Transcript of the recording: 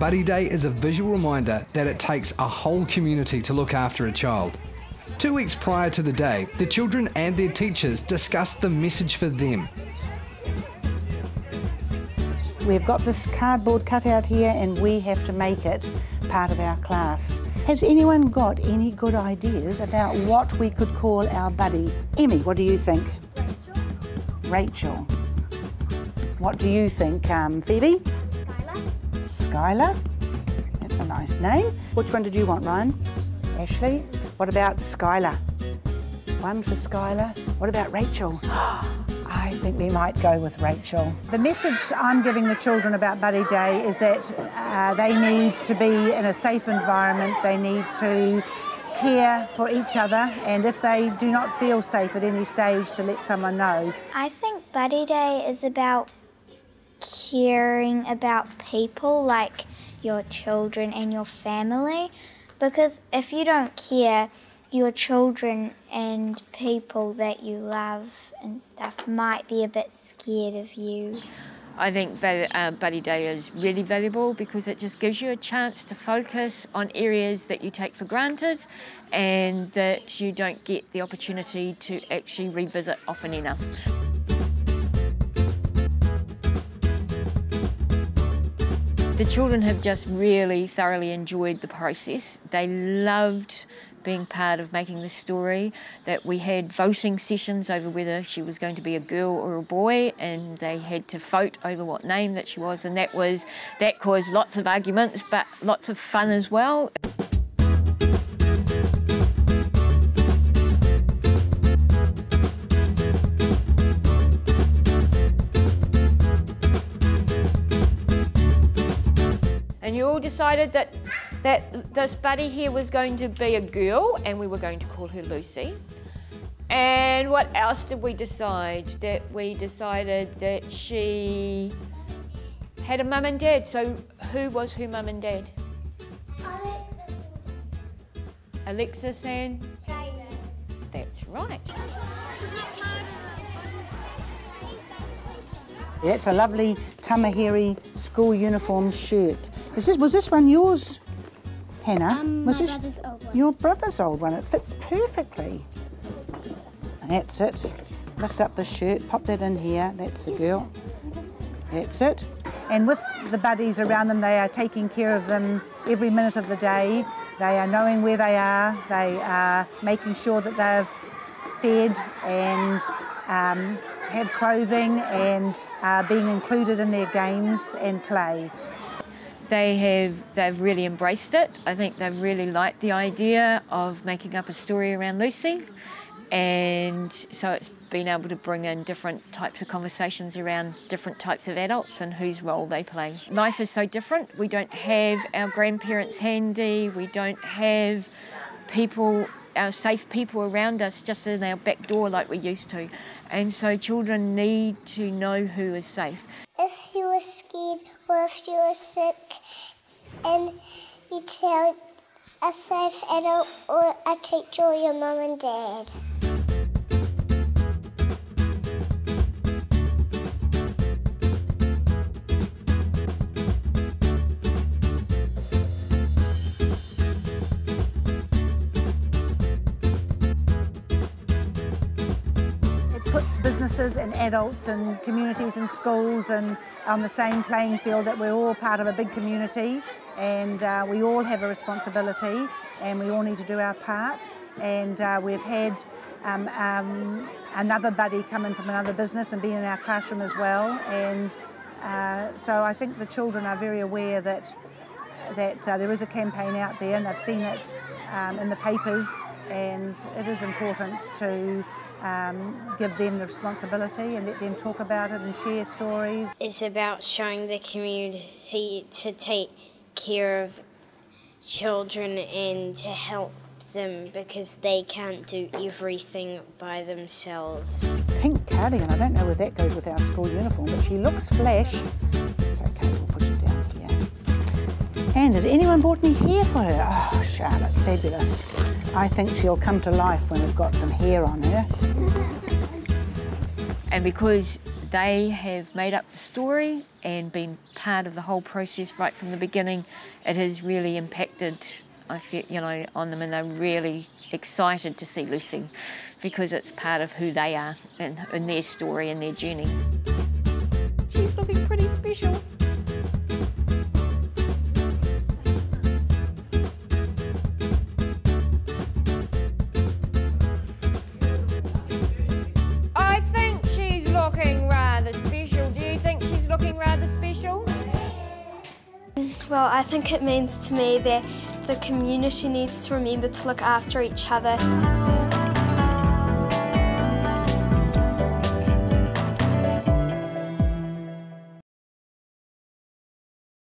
Buddy Day is a visual reminder that it takes a whole community to look after a child. 2 weeks prior to the day, the children and their teachers discussed the message for them. We've got this cardboard cutout here and we have to make it part of our class. Has anyone got any good ideas about what we could call our buddy? Emmy, what do you think? Rachel. What do you think, Phoebe? Skylar. Skylar. That's a nice name. Which one did you want, Ryan? Ashley. What about Skylar? One for Skylar. What about Rachel? I think we might go with Rachel. The message I'm giving the children about Buddy Day is that they need to be in a safe environment. They need to care for each other, and if they do not feel safe at any stage, to let someone know. I think Buddy Day is about caring about people like your children and your family, because if you don't care, your children and people that you love and stuff might be a bit scared of you. I think Buddy Day is really valuable because it just gives you a chance to focus on areas that you take for granted and that you don't get the opportunity to actually revisit often enough. The children have just really thoroughly enjoyed the process. They loved being part of making this story, that we had voting sessions over whether she was going to be a girl or a boy, and they had to vote over what name that she was, and that caused lots of arguments, but lots of fun as well. And you all decided that this buddy here was going to be a girl and we were going to call her Lucy. And what else did we decide? That we decided that she had a mum and dad. So who was her mum and dad? Alexis and? Jayden. That's right. That's a lovely Tamaheri school uniform shirt. Was this one yours, Hannah? My brother's old one. Your brother's old one. It fits perfectly. That's it. Lift up the shirt, pop that in here. That's the girl. That's it. And with the buddies around them, they are taking care of them every minute of the day. They are knowing where they are. They are making sure that they've fed and have clothing and are being included in their games and play. They've really embraced it. I think they've really liked the idea of making up a story around Lucy, and so it's been able to bring in different types of conversations around different types of adults and whose role they play. Life is so different. We don't have our grandparents handy. We don't have our safe people around us just in our back door like we used to. And so children need to know who is safe. If you were scared or if you were sick and you tell a safe adult or a teacher or your mum and dad. Businesses and adults and communities and schools and on the same playing field, that we're all part of a big community, and we all have a responsibility and we all need to do our part. And we've had another buddy come in from another business and be in our classroom as well, and so I think the children are very aware that there is a campaign out there and they've seen it in the papers, and it is important to give them the responsibility and let them talk about it and share stories. It's about showing the community to take care of children and to help them because they can't do everything by themselves. Pink cardigan, I don't know where that goes with our school uniform, but she looks flash. It's okay, we'll push it down here. And has anyone bought any hair for her? Oh, Charlotte, fabulous. I think she'll come to life when we've got some hair on her. And because they have made up the story and been part of the whole process right from the beginning, it has really impacted, I feel, you know, on them, and they're really excited to see Lucy because it's part of who they are and in their story and their journey. She's looking pretty special. I think she's looking rather special. Do you think she's looking rather special? Well, I think it means to me that the community needs to remember to look after each other.